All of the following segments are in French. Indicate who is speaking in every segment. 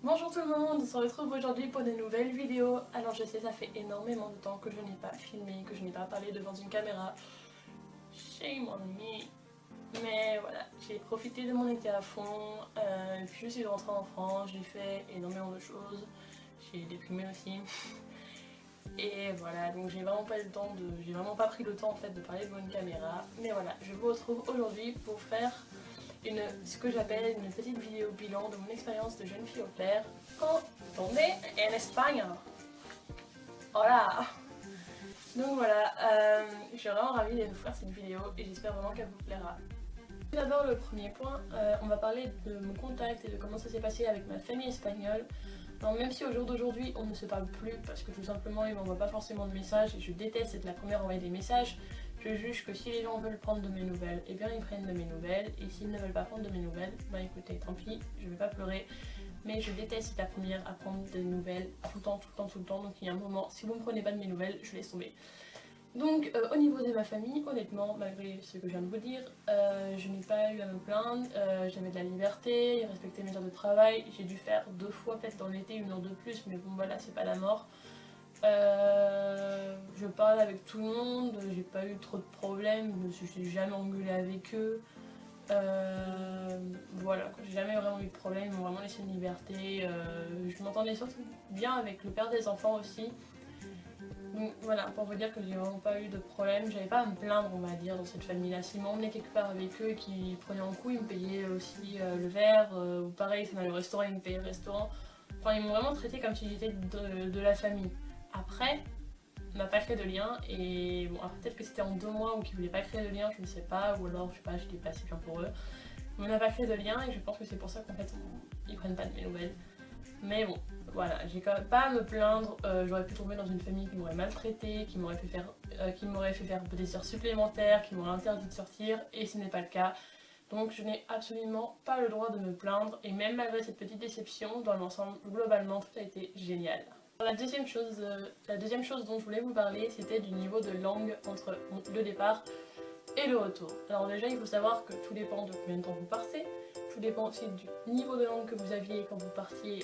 Speaker 1: Bonjour tout le monde, on se retrouve aujourd'hui pour de nouvelles vidéos. Alors je sais, ça fait énormément de temps que je n'ai pas filmé, que je n'ai pas parlé devant une caméra. Shame on me. Mais voilà, j'ai profité de mon été à fond, puis je suis rentrée en France, j'ai fait énormément de choses. J'ai déprimé aussi. Et voilà, donc j'ai vraiment pas eu le temps j'ai vraiment pas pris le temps en fait de parler devant une caméra. Mais voilà, je vous retrouve aujourd'hui pour faire ce que j'appelle une petite vidéo bilan de mon expérience de jeune fille au pair quand on est en Espagne. Voilà. Donc voilà, je suis vraiment ravie de vous faire cette vidéo et j'espère vraiment qu'elle vous plaira. Tout d'abord, le premier point, on va parler de mon contact et de comment ça s'est passé avec ma famille espagnole. Alors, même si au jour d'aujourd'hui on ne se parle plus parce que tout simplement ils m'envoient pas forcément de messages et je déteste être la première à envoyer des messages, je juge que si les gens veulent prendre de mes nouvelles, eh bien ils prennent de mes nouvelles, et s'ils ne veulent pas prendre de mes nouvelles, bah écoutez, tant pis, je vais pas pleurer, mais je déteste être la première à prendre des nouvelles tout le temps, tout le temps, tout le temps, donc il y a un moment, si vous ne prenez pas de mes nouvelles, je laisse tomber. Donc au niveau de ma famille, honnêtement, malgré ce que je viens de vous dire, je n'ai pas eu à me plaindre, j'avais de la liberté, ils respectaient mes heures de travail, j'ai dû faire 2 fois peut-être dans l'été, 1 heure de plus, mais bon voilà, c'est pas la mort. Je parle avec tout le monde, j'ai pas eu trop de problèmes, je me suis jamais engueulée avec eux. Voilà, j'ai jamais vraiment eu de problème, ils m'ont vraiment laissé une liberté. Je m'entendais surtout bien avec le père des enfants aussi. Donc voilà, pour vous dire que j'ai vraiment pas eu de problème, j'avais pas à me plaindre on va dire dans cette famille-là. S'ils m'emmenaient quelque part avec eux et qu'ils prenaient en coup, ils me payaient aussi le verre, ou pareil, si on allait au restaurant, ils me payaient le restaurant. Enfin, ils m'ont vraiment traité comme si j'étais de la famille. Après, on n'a pas créé de lien et bon, après peut-être que c'était en 2 mois ou qu'ils voulaient pas créer de lien, je ne sais pas, ou alors je sais pas, j'étais pas assez bien pour eux. Mais on n'a pas créé de lien et je pense que c'est pour ça qu'en fait ils prennent pas de mes nouvelles. Mais bon, voilà, j'ai quand même pas à me plaindre, j'aurais pu tomber dans une famille qui m'aurait maltraité, qui m'aurait fait faire des heures supplémentaires, qui m'aurait interdit de sortir, et ce n'est pas le cas. Donc je n'ai absolument pas le droit de me plaindre, et même malgré cette petite déception, dans l'ensemble, globalement, tout a été génial. La deuxième chose dont je voulais vous parler, c'était du niveau de langue entre le départ et le retour. Alors déjà, il faut savoir que tout dépend de combien de temps vous partez, tout dépend aussi du niveau de langue que vous aviez quand vous partiez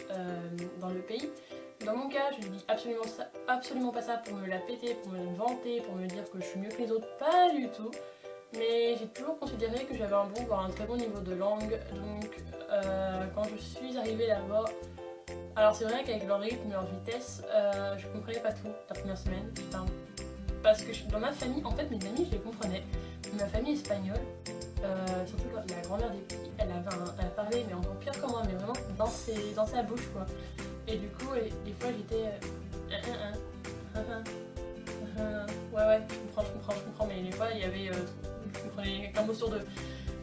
Speaker 1: dans le pays. Dans mon cas, je ne dis absolument pas ça pour me la péter, pour me vanter, pour me dire que je suis mieux que les autres, pas du tout. Mais j'ai toujours considéré que j'avais un bon, voire un très bon niveau de langue. Donc quand je suis arrivée là-bas, alors c'est vrai qu'avec leur rythme, leur vitesse, je comprenais pas tout la première semaine. Enfin, parce que dans ma famille, en fait mes amis je les comprenais. Ma famille espagnole, surtout la grand-mère des filles, elle parlait mais encore pire que moi, mais vraiment dans sa bouche quoi. Et du coup, des fois j'étais ouais, je comprends, mais des fois il y avait, je comprenais qu'un mot sur deux.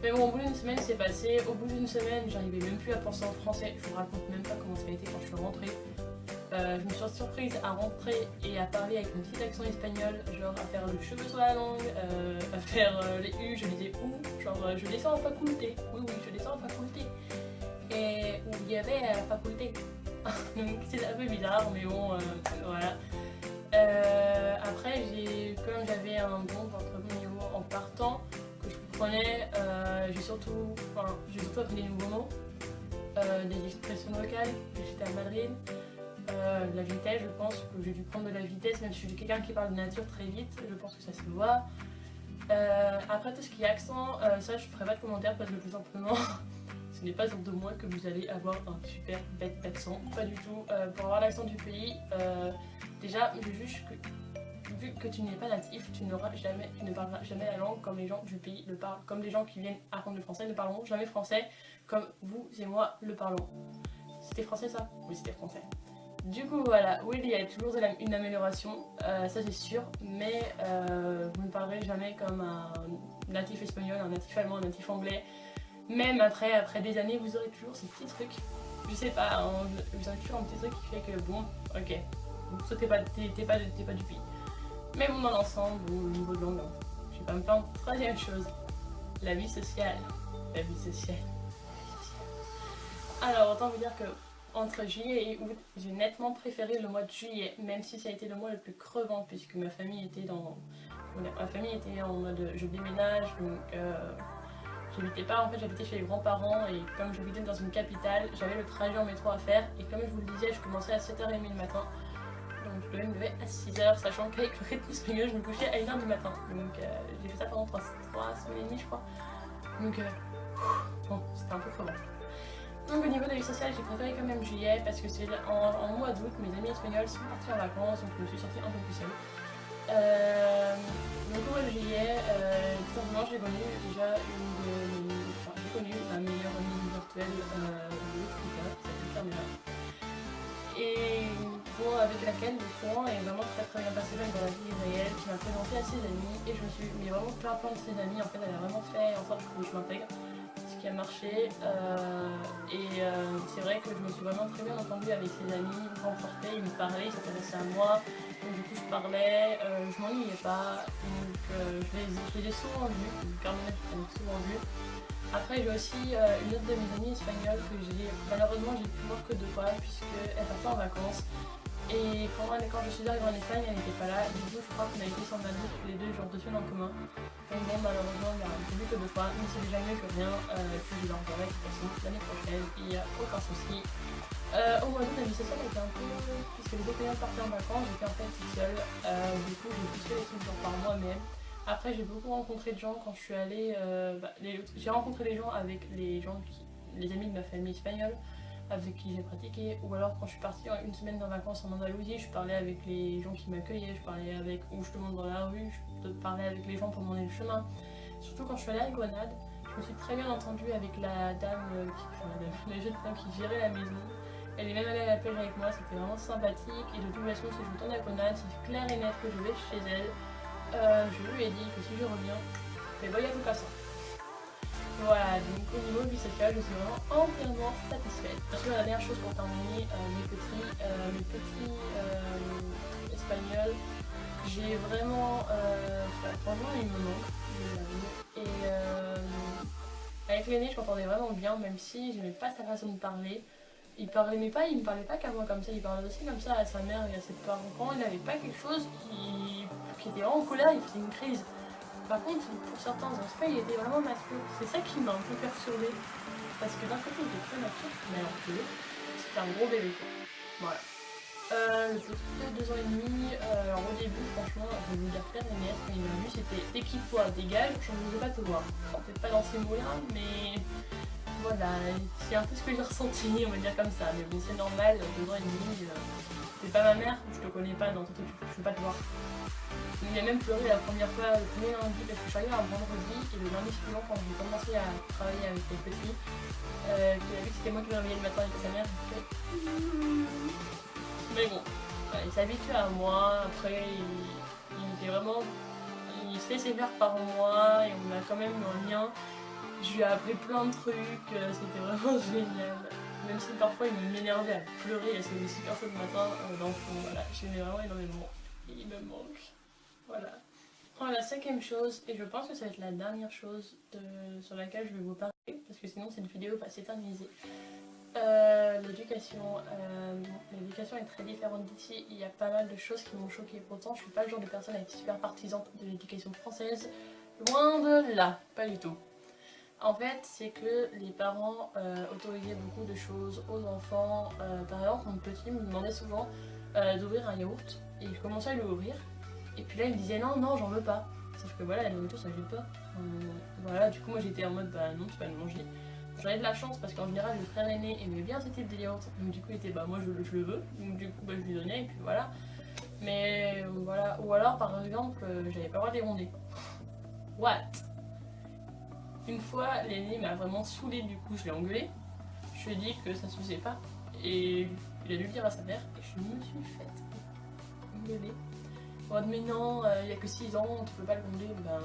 Speaker 1: Mais bon, au bout d'une semaine c'est passé, au bout d'une semaine j'arrivais même plus à penser en français, je vous raconte même pas comment ça a été quand je suis rentrée. Je me suis surprise à rentrer et à parler avec un petit accent espagnol, genre à faire le cheveu sur la langue, à faire les U, je disais où, genre je descends en faculté, oui, je descends en faculté, et où il y avait la faculté. Donc c'est un peu bizarre, mais bon, voilà. Après, comme j'avais un bon, très bon niveau en partant, que je comprenais, j'ai surtout appris des nouveaux mots, des expressions locales, j'étais à Madrid. La vitesse, je pense que j'ai dû prendre de la vitesse, même si je suis quelqu'un qui parle de nature très vite, je pense que ça se voit. Après tout ce qui est accent, ça je ferai pas de commentaires parce que tout simplement ce n'est pas en 2 mois que vous allez avoir un super bête d'accent, pas du tout. Pour avoir l'accent du pays, déjà je juge que vu que tu n'es pas natif, tu ne parleras jamais la langue comme les gens du pays le parlent, comme les gens qui viennent apprendre le français ne parleront jamais français comme vous et moi le parlons. C'était français ça? Oui, c'était français. Du coup voilà, oui il y a toujours une amélioration, ça c'est sûr, mais vous ne parlerez jamais comme un natif espagnol, un natif allemand, un natif anglais. Même après des années, vous aurez toujours ces petits trucs, je sais pas, hein, vous aurez toujours un petit truc qui fait que bon, ok, toi t'es pas du pays. Mais bon, dans l'ensemble, bon, au niveau de langue, je vais pas me plaindre. Troisième chose, la vie sociale. La vie sociale. Alors autant vous dire que entre juillet et août, j'ai nettement préféré le mois de juillet, même si ça a été le mois le plus crevant, puisque ma famille était en mode je déménage, donc J'habitais pas, en fait j'habitais chez les grands-parents et comme j'habitais dans une capitale, j'avais le trajet en métro à faire et comme je vous le disais, je commençais à 7h30 le matin. Donc je devais me lever à 6h, sachant qu'avec le rythme espagnol, je me couchais à 1h du matin. Donc j'ai fait ça pendant 3 semaines et demie je crois. Donc bon, c'était un peu crevant. Donc au niveau de la vie sociale, j'ai préféré quand même juillet parce que c'est en mois d'août, mes amis espagnols sont partis en vacances, donc je me suis sortie un peu plus seule. Donc au mois de juillet, tout simplement j'ai connu déjà j'ai connu ma meilleure amie virtuelle de Twitter, qui s'appelle Carmela. Et bon, avec laquelle le courant est vraiment très bien passé même dans la vie réelle, qui m'a présenté à ses amis et je me suis mais vraiment plein de ses amis, en fait elle a vraiment fait en sorte que je m'intègre, ce qui a marché c'est vrai que je me suis vraiment très bien entendue avec ses amis, quand on sortait, ils me parlaient, ils s'intéressaient à moi, donc du coup je parlais, je m'ennuyais pas, donc je les ai souvent vus, Carmela je l'ai souvent vue. Après j'ai aussi une autre de mes amies espagnoles que malheureusement j'ai pu voir que 2 fois puisqu'elle partait en vacances et quand je suis arrivée en Espagne elle n'était pas là, du coup je crois qu'on a été sans Madrid tous les deux genre 2 semaines en commun. Donc bon malheureusement j'ai vu que 2 fois mais c'est déjà mieux que rien, que je leur verrai de toute façon l'année prochaine, il n'y a aucun souci. Au mois d'août la vie sociale était un peu, puisque les 2 clients partaient en vacances, j'étais en fait toute seule, du coup j'ai pu les trucs genre par moi-même. Après j'ai beaucoup rencontré de gens quand je suis allée, j'ai rencontré des gens avec les amis de ma famille espagnole avec qui j'ai pratiqué, ou alors quand je suis partie une semaine en vacances en Andalousie, je parlais avec les gens qui m'accueillaient, je parlais avec, ou je te montre dans la rue, je parlais avec les gens pour demander le chemin. Surtout quand je suis allée à Grenade, je me suis très bien entendue avec la dame, la jeune femme qui gérait la maison. Elle est même allée à la plage avec moi, c'était vraiment sympathique et de toute façon si je retourne à Grenade, c'est clair et net que je vais chez elle. Je lui ai dit que si je reviens, les voyages tout ça. Voilà, donc au niveau vie sociale, je suis vraiment entièrement satisfaite. Parce que la dernière chose pour terminer, mes petits espagnols, j'ai vraiment, franchement ils me manquent, je l'avoue. Et avec l'aîné, je m'entendais vraiment bien, même si j'aimais pas sa façon de parler. Il me parlait pas qu'à moi comme ça, il parlait aussi comme ça à sa mère et à ses parents. Quand il n'avait pas quelque chose, qui était vraiment en colère, il faisait une crise. Par contre, pour certains aspects, il était vraiment mature. C'est ça qui m'a un peu perturbée. Parce que d'un côté, il était très mature, mais alors que l'autre, c'était un gros bébé. Voilà. Le petit de 2 ans et demi, alors au début, franchement, je vais vous dire clair et net, quand il m'a vu, c'était équipe-toi, dégage, je ne veux pas te voir. Peut-être pas dans ces mots-là, mais voilà, c'est un peu ce que j'ai ressenti, on va dire comme ça. Mais bon, c'est normal, 2 ans et demi, c'est pas ma mère, je te connais pas, non, je veux pas te voir. Il a même pleuré la première fois, le premier lundi, parce que je suis arrivée un vendredi, et le lundi suivant, quand j'ai commencé à travailler avec les petits, qu'il a vu que c'était moi qui me réveillais le matin avec sa mère, il fait... Mais bon, voilà, il s'habitue à moi, après il était vraiment... Il se laissait faire par moi, et on a quand même eu un lien. Je lui ai appris plein de trucs, c'était vraiment génial. Même si parfois il m'énervait à pleurer, et c'était super tôt le matin dans le fond, voilà, j'aimais vraiment énormément. Et il me manque. Voilà. Alors, la 5e chose, et je pense que ça va être la dernière chose sur laquelle je vais vous parler, parce que sinon cette vidéo va s'éterniser. L'éducation. L'éducation est très différente d'ici, il y a pas mal de choses qui m'ont choquée. Pourtant, je suis pas le genre de personne à être super partisane de l'éducation française. Loin de là, pas du tout. En fait, c'est que les parents autorisaient beaucoup de choses aux enfants. Par exemple, mon petit me demandait souvent d'ouvrir un yaourt, et je commençais à l'ouvrir. Et puis là il me disait non j'en veux pas. Sauf que voilà la nourriture ça jette pas. Voilà du coup moi j'étais en mode bah non tu vas le manger. J'avais de la chance parce qu'en général le frère aîné aimait bien ce type de yaourt. Donc du coup il était bah moi je le veux. Donc du coup bah je lui donnais et puis voilà. Mais voilà. Ou alors par exemple j'avais pas le droit de les gronder. What? Une fois l'aîné m'a vraiment saoulée, du coup je l'ai engueulé. Je lui ai dit que ça se faisait pas. Et il a dû le dire à sa mère et je me suis faite engueuler. Mais non, il n'y a que 6 ans, tu peux pas le gronder, ben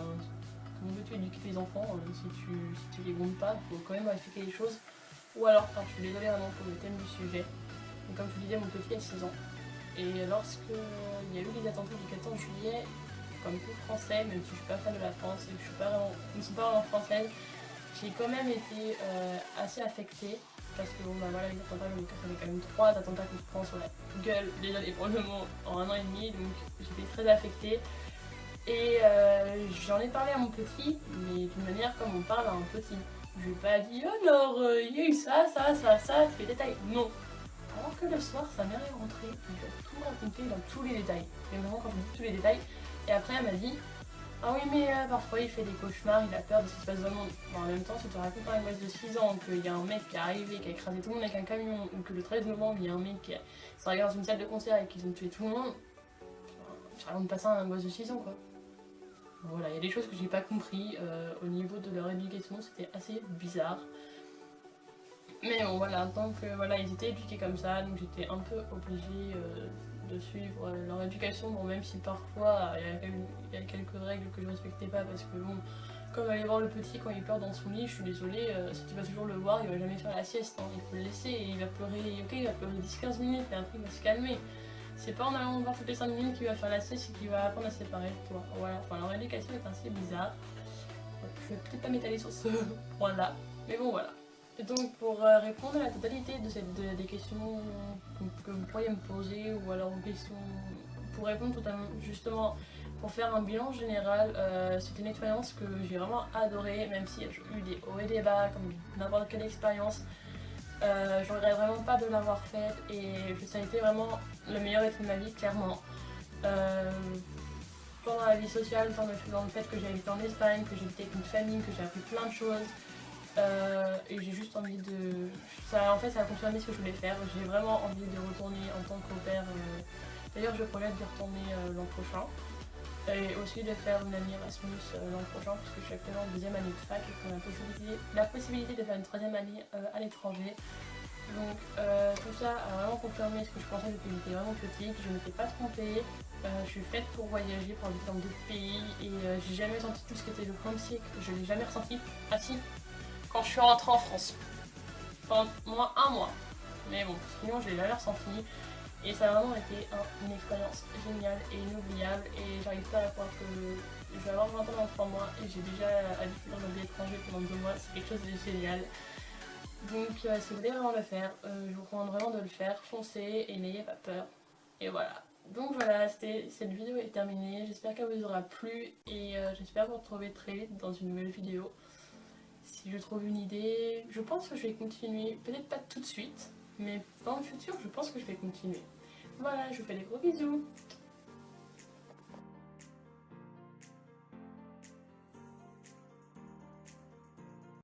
Speaker 1: comment veux-tu éduquer tes enfants si tu les grondes pas, il faut quand même expliquer les choses. Ou alors, je suis désolée vraiment pour le thème du sujet, mais comme je vous disais, mon petit a 6 ans. Et lorsque il y a eu les attentats du 14 juillet, comme tout français, même si je suis pas fan de la France et que je ne suis pas vraiment française, j'ai quand même été assez affectée. Parce que bon bah voilà les attentats, ça fait quand même 3 attentats que je prends sur la gueule déjà les pour le moment en 1 an et demi, donc j'étais très affectée. Et j'en ai parlé à mon petit, mais d'une manière comme on parle à un petit. Je lui ai pas dit alors il y a eu ça, ça, ça, ça, tous les détails. Non. Alors que le soir, sa mère est rentrée, il a tout raconté dans tous les détails. Et vraiment, quand je dis tous les détails. Et après, elle m'a dit ah oui, mais parfois il fait des cauchemars, il a peur de ce qui se passe dans le monde. Bon, en même temps, si tu racontes à une gosse de 6 ans qu'il y a un mec qui est arrivé, qui a écrasé tout le monde avec un camion, ou que le 13 novembre, il y a un mec qui s'est regardé dans une salle de concert et qu'ils ont tué tout le monde, tu racontes pas ça à un gosse de 6 ans, quoi. Voilà, il y a des choses que j'ai pas compris au niveau de leur éducation, c'était assez bizarre. Mais bon, voilà, tant que voilà, ils étaient éduqués comme ça, donc j'étais un peu obligée de suivre leur éducation, bon, même si parfois il y a quelques règles que je respectais pas, parce que bon, comme aller voir le petit quand il pleure dans son lit, je suis désolée, si tu vas toujours le voir, il va jamais faire la sieste, hein, il faut le laisser, et il va pleurer, ok, il va pleurer 10-15 minutes, mais après il va se calmer. C'est pas en allant le voir toutes les 5 minutes qu'il va faire la sieste et qu'il va apprendre à se séparer de toi. Voilà, enfin leur éducation est assez bizarre. Je vais peut-être pas m'étaler sur ce point-là, mais bon voilà. Et donc pour répondre à la totalité des questions que vous pourriez me poser, ou alors aux questions, pour répondre totalement, justement, pour faire un bilan général, c'était une expérience que j'ai vraiment adorée, même s'il y a eu des hauts et des bas, comme n'importe quelle expérience. Je regrette vraiment pas de l'avoir faite, et ça a été vraiment le meilleur été de ma vie, clairement. Euh, Tant dans la vie sociale, tant dans le fait que j'ai habité en Espagne, que j'ai habité avec une famille, que j'ai appris plein de choses. Et j'ai juste envie de... Ça, en fait, ça a confirmé ce que je voulais faire. J'ai vraiment envie de retourner en tant qu'au pair. D'ailleurs, je projette d'y retourner l'an prochain. Et aussi de faire une année Erasmus l'an prochain, puisque je suis actuellement en deuxième année de fac et qu'on a la possibilité de faire une troisième année à l'étranger. Donc tout ça a vraiment confirmé ce que je pensais depuis que j'étais vraiment petite. Je ne m'étais pas trompée. Je suis faite pour voyager, pour habiter dans d'autres pays. Et j'ai jamais senti tout ce qu'était le homesick. Je l'ai jamais ressenti. Ah si, quand je suis rentrée en France. Pendant moins un mois. Mais bon, sinon je l'ai jamais ressenti. Et ça a vraiment été une expérience géniale et inoubliable. Et j'arrive pas à croire que je vais avoir 20 ans dans 3 mois et j'ai déjà habité dans un pays étranger pendant 2 mois. C'est quelque chose de génial. Donc si vous voulez vraiment le faire, je vous recommande vraiment de le faire. Foncez et n'ayez pas peur. Et voilà. Donc voilà, cette vidéo est terminée. J'espère qu'elle vous aura plu et j'espère vous retrouver très vite dans une nouvelle vidéo. Si je trouve une idée, je pense que je vais continuer. Peut-être pas tout de suite, mais dans le futur, je pense que je vais continuer. Voilà, je vous fais des gros bisous.